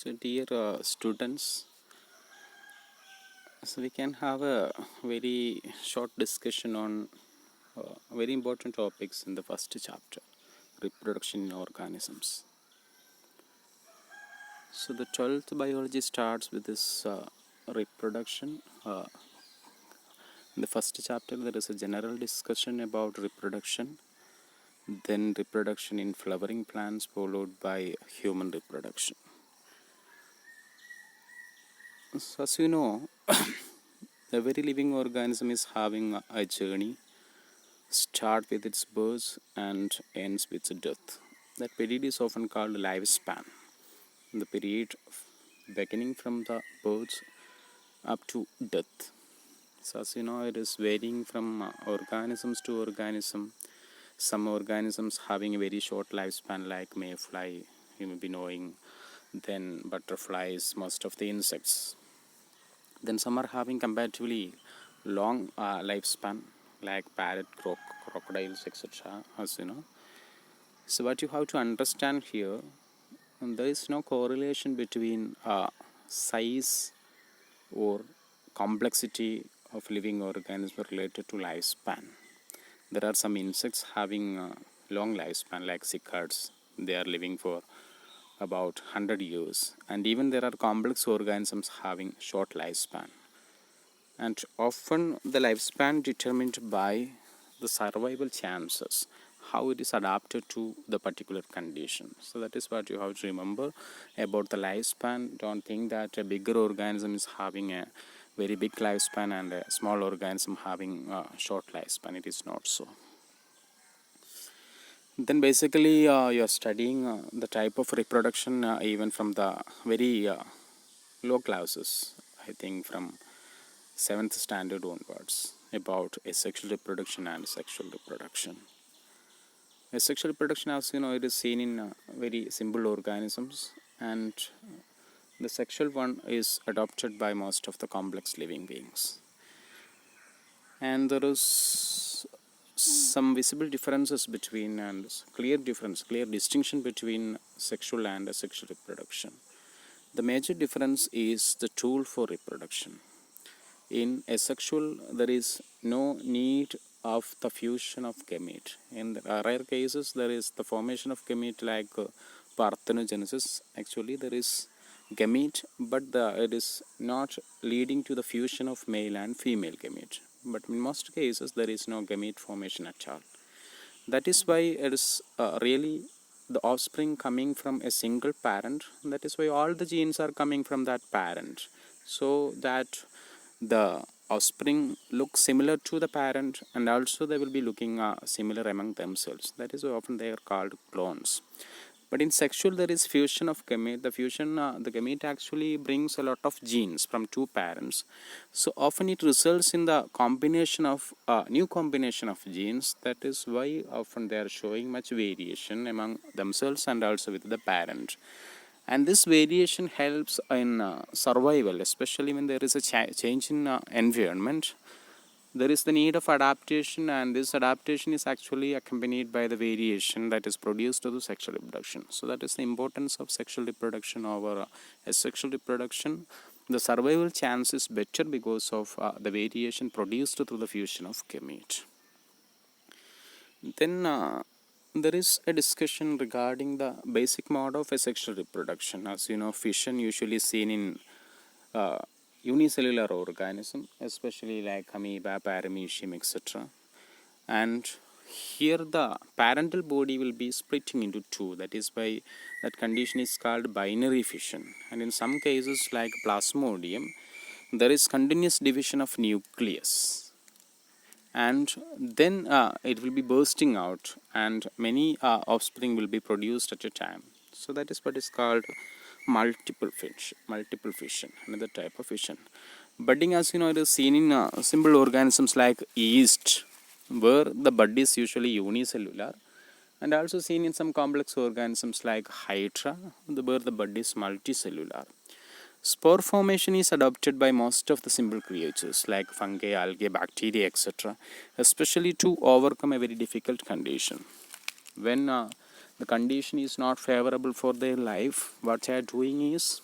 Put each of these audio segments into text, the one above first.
So, dear students, so we can have a very short discussion on very important topics in the first chapter, reproduction in organisms. So, the 12th biology starts with this reproduction. In the first chapter, there is a general discussion about reproduction, then reproduction in flowering plants, followed by human reproduction. So, as you know, every living organism is having a journey, start with its birth and ends with death. That period is often called lifespan. The period beginning from the birth up to death. So, as you know, it is varying from organisms to organism. Some organisms having a very short lifespan, like mayfly, you may be knowing, then butterflies, most of the insects. Then some are having comparatively long lifespan, like parrot, crocodiles, etc. As you know. So what you have to understand here, there is no correlation between size or complexity of living organism related to lifespan. There are some insects having long lifespan, like cicadas. They are living for about 100 years, and even there are complex organisms having short lifespan. And often the lifespan determined by the survival chances, how it is adapted to the particular condition. So that is what you have to remember about the lifespan. Don't think that a bigger organism is having a very big lifespan and a small organism having a short lifespan. It is not so. Then basically you are studying the type of reproduction even from the very low classes, I think from 7th standard onwards, about asexual reproduction and sexual reproduction. Asexual reproduction, as you know, it is seen in very simple organisms, and the sexual one is adopted by most of the complex living beings. And there is some visible differences between, and clear distinction between sexual and asexual reproduction. The major difference is the tool for reproduction. In asexual, there is no need of the fusion of gamete. In rare cases, there is the formation of gamete, like parthenogenesis. Actually, there is gamete, but it is not leading to the fusion of male and female gamete. But in most cases, there is no gamete formation at all. That is why it is really the offspring coming from a single parent. That is why all the genes are coming from that parent, so that the offspring look similar to the parent, and also they will be looking similar among themselves. That is why often they are called clones. But in sexual, there is fusion of gamete. The gamete actually brings a lot of genes from two parents. So often it results in the combination of new combination of genes. That is why often they are showing much variation among themselves and also with the parent. And this variation helps in survival, especially when there is a change in environment. There is the need of adaptation, and this adaptation is actually accompanied by the variation that is produced through sexual reproduction. So that is the importance of sexual reproduction over asexual reproduction. The survival chance is better because of the variation produced through the fusion of gamete. Then there is a discussion regarding the basic mode of asexual reproduction. As you know, fission usually seen in unicellular organism, especially like amoeba, paramecium, etc. And here the parental body will be splitting into two. That is why that condition is called binary fission. And in some cases, like plasmodium, there is continuous division of nucleus, and then it will be bursting out, and many offspring will be produced at a time. So that is what is called multiple fission, another type of fission. Budding, as you know, it is seen in simple organisms like yeast, where the bud is usually unicellular, and also seen in some complex organisms like hydra, where the bud is multicellular. Spore formation is adopted by most of the simple creatures like fungi, algae, bacteria, etc., especially to overcome a very difficult condition. When the condition is not favorable for their life, what they are doing is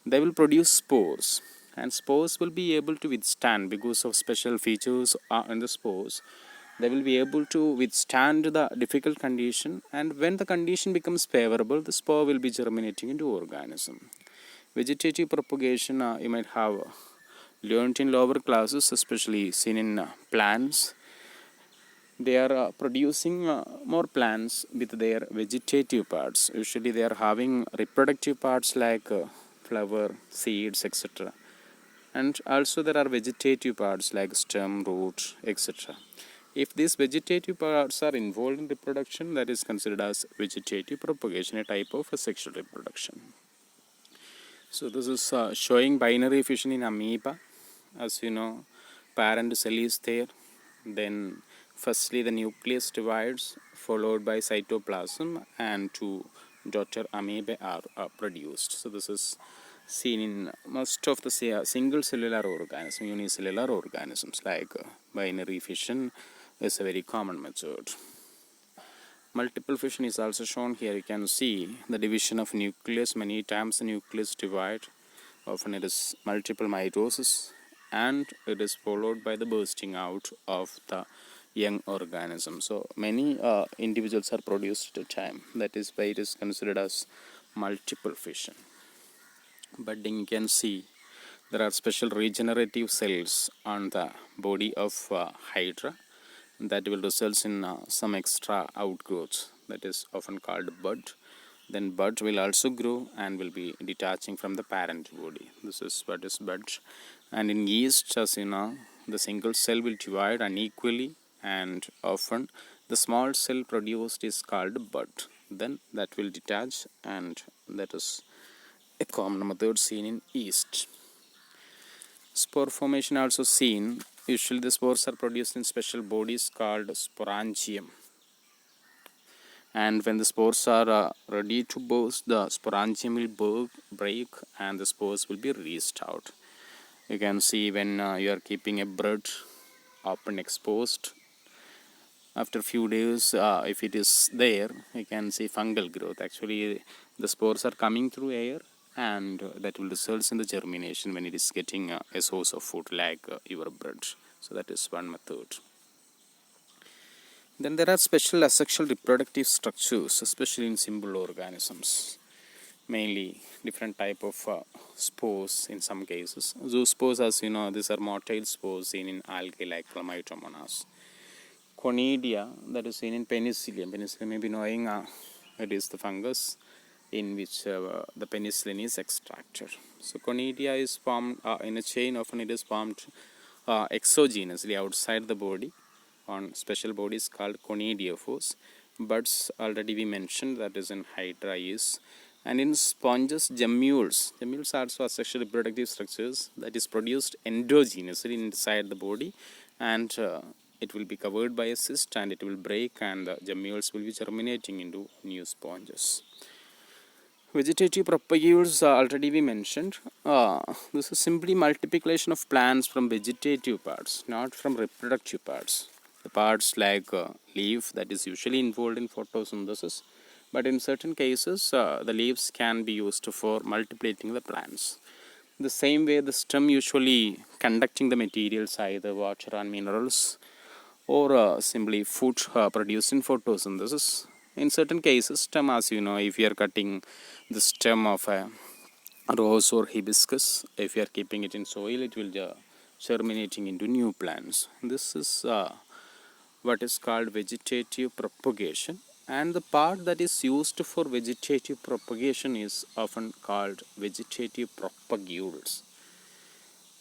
they will produce spores, and spores will be able to withstand because of special features in the spores. They will be able to withstand the difficult condition, and when the condition becomes favorable, the spore will be germinating into organism. Vegetative propagation you might have learned in lower classes, especially seen in plants. They are producing more plants with their vegetative parts. Usually they are having reproductive parts like flower, seeds, etc. And also there are vegetative parts like stem, root, etc. If these vegetative parts are involved in reproduction, that is considered as vegetative propagation, a type of sexual reproduction. So this is showing binary fission in amoeba. As you know, parent cell is there, then firstly the nucleus divides, followed by cytoplasm, and two daughter amoeba are produced. So this is seen in most of the single cellular organisms, unicellular organisms, like binary fission is a very common method. Multiple fission is also shown here. You can see the division of nucleus. Many times the nucleus divide. Often it is multiple mitosis, and it is followed by the bursting out of the young organism. So many individuals are produced at a time. That is why it is considered as multiple fission. Budding, you can see there are special regenerative cells on the body of hydra that will result in some extra outgrowths, that is often called bud. Then bud will also grow and will be detaching from the parent body. This is what is bud. And in yeast, as you know, the single cell will divide unequally, and often the small cell produced is called bud. Then that will detach, and that is a common method seen in yeast. Spore formation also seen. Usually the spores are produced in special bodies called sporangium. And when the spores are ready to burst, the sporangium will break and the spores will be released out. You can see when you are keeping a bread open exposed, after a few days, if it is there, you can see fungal growth. Actually, the spores are coming through air, and that will result in the germination when it is getting a source of food like your bread. So that is one method. Then there are special asexual reproductive structures, especially in simple organisms. Mainly different type of spores in some cases. Zoospores, as you know, these are motile spores seen in algae like Chlamydomonas. Conidia, that is seen in penicillium. Penicillium may be knowing it is the fungus in which the penicillin is extracted. So conidia is formed in a chain. Often it is formed exogenously outside the body on special bodies called conidiophores. Buds already we mentioned, that is in hydra is. And in sponges, gemmules are also asexual reproductive structures that is produced endogenously inside the body, and it will be covered by a cyst and it will break, and the gemmules will be germinating into new sponges. Vegetative propagules already we mentioned. This is simply multiplication of plants from vegetative parts, not from reproductive parts. The parts like leaf, that is usually involved in photosynthesis, but in certain cases the leaves can be used for multiplicating the plants. The same way the stem usually conducting the materials, either water and minerals, or simply food produced in photosynthesis. In certain cases, stem, as you know, if you are cutting the stem of a rose or hibiscus, if you are keeping it in soil, it will germinating into new plants. This is what is called vegetative propagation, and the part that is used for vegetative propagation is often called vegetative propagules.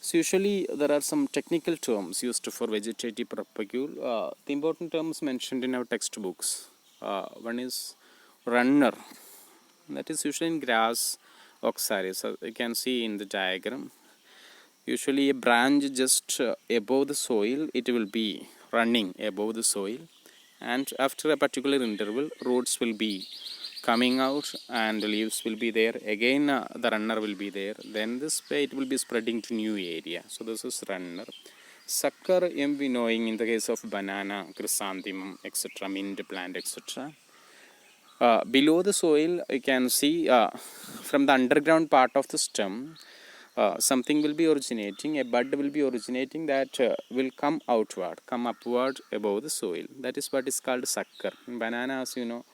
So usually there are some technical terms used for vegetative propagule. The important terms mentioned in our textbooks. One is runner, that is usually in grass, oxalis. So you can see in the diagram. Usually a branch just above the soil, it will be running above the soil, and after a particular interval, roots will be coming out and the leaves will be there. Again the runner will be there. Then this way it will be spreading to new area. So this is runner. Sucker, we knowing in the case of banana, chrysanthemum, etc., mint plant, etc. Below the soil you can see from the underground part of the stem something will be originating, a bud will be originating that will come outward, come upward above the soil. That is what is called sucker. In banana, as you know,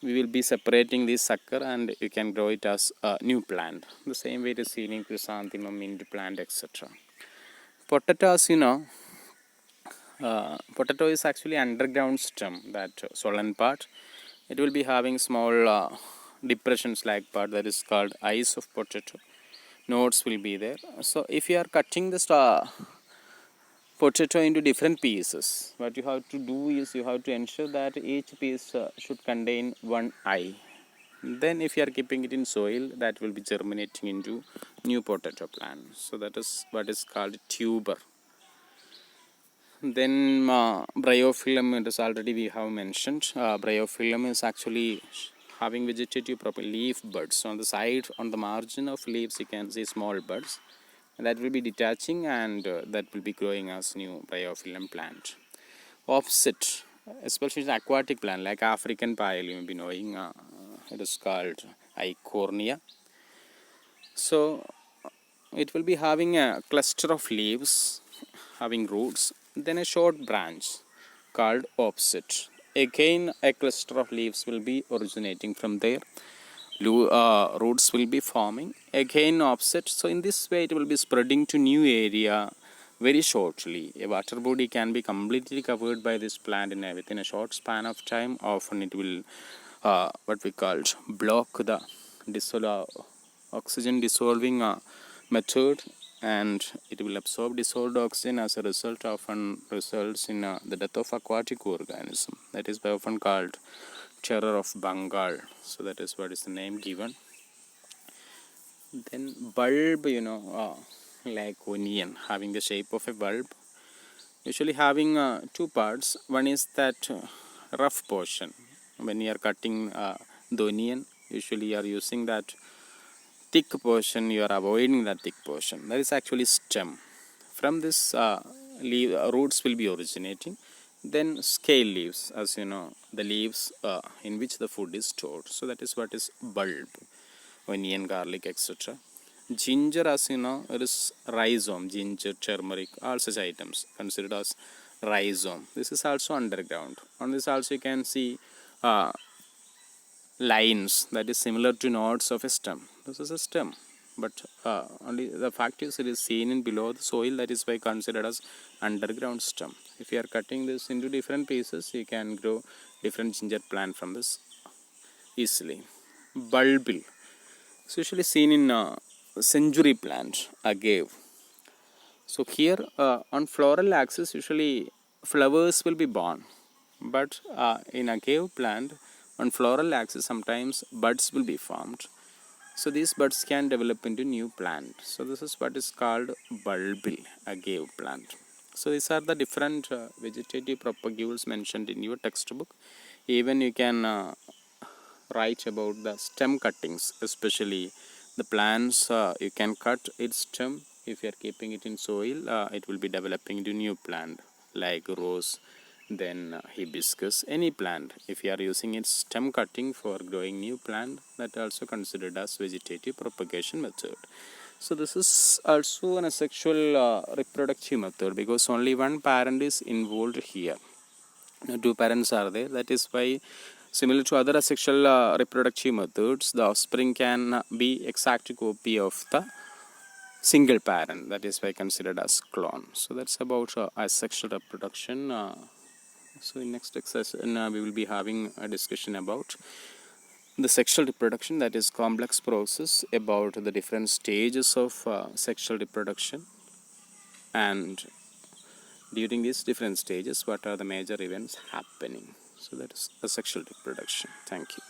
we will be separating this sucker and you can grow it as a new plant. The same way it is seen in chrysanthemum, mint plant, etc. Potato, as you know, potato is actually underground stem, that swollen part. It will be having small depressions like part, that is called eyes of potato. Nodes will be there. So if you are cutting this potato into different pieces, what you have to do is you have to ensure that each piece should contain one eye. Then if you are keeping it in soil, that will be germinating into new potato plant. So that is what is called tuber. Then bryophyllum, it is already we have mentioned. Bryophyllum is actually having vegetative leaf buds. On the side, on the margin of leaves, you can see small buds that will be detaching, and that will be growing as new bryophyllum plant. Opposite, especially aquatic plant like African pile, you may be knowing, it is called Eichhornia. So it will be having a cluster of leaves having roots, then a short branch called opposite. Again a cluster of leaves will be originating from there. Roots will be forming, again opposite. So in this way it will be spreading to new area very shortly. A water body can be completely covered by this plant within a short span of time. Often it will what we call block the oxygen dissolving method, and it will absorb dissolved oxygen. As a result, often results in the death of aquatic organism. That is often called terror of Bengal. So that is what is the name given. Then bulb, like onion, having the shape of a bulb, usually having two parts. One is that rough portion. When you are cutting the onion, usually you are using that thick portion, you are avoiding that thick portion. That is actually stem. From this roots will be originating. Then scale leaves, as you know, the leaves in which the food is stored. So that is what is bulb. Onion, garlic, etc. Ginger, as you know, it is rhizome. Ginger, turmeric, all such items considered as rhizome. This is also underground. On this also you can see lines that is similar to nodes of a stem. This is a stem, but only the fact is it is seen in below the soil. That is why considered as underground stem. If you are cutting this into different pieces, you can grow different ginger plant from this easily. Bulbil, it's usually seen in century plant, agave. So here on floral axis, usually flowers will be born, but in agave plant, on floral axis, sometimes buds will be formed. So these buds can develop into new plant. So this is what is called bulbil, agave plant. So these are the different vegetative propagules mentioned in your textbook. Even you can write about the stem cuttings, especially the plants. You can cut its stem. If you are keeping it in soil, it will be developing into new plant like rose, then hibiscus, any plant. If you are using its stem cutting for growing new plant, that also considered as vegetative propagation method. So this is also an asexual reproductive method, because only one parent is involved here. Two parents are there. That is why, similar to other asexual reproductive methods, the offspring can be exact copy of the single parent. That is why considered as clone. So that's about asexual reproduction. So in next session we will be having a discussion about the sexual reproduction, that is complex process about the different stages of sexual reproduction, and during these different stages what are the major events happening. So that is a sexual reproduction. Thank you.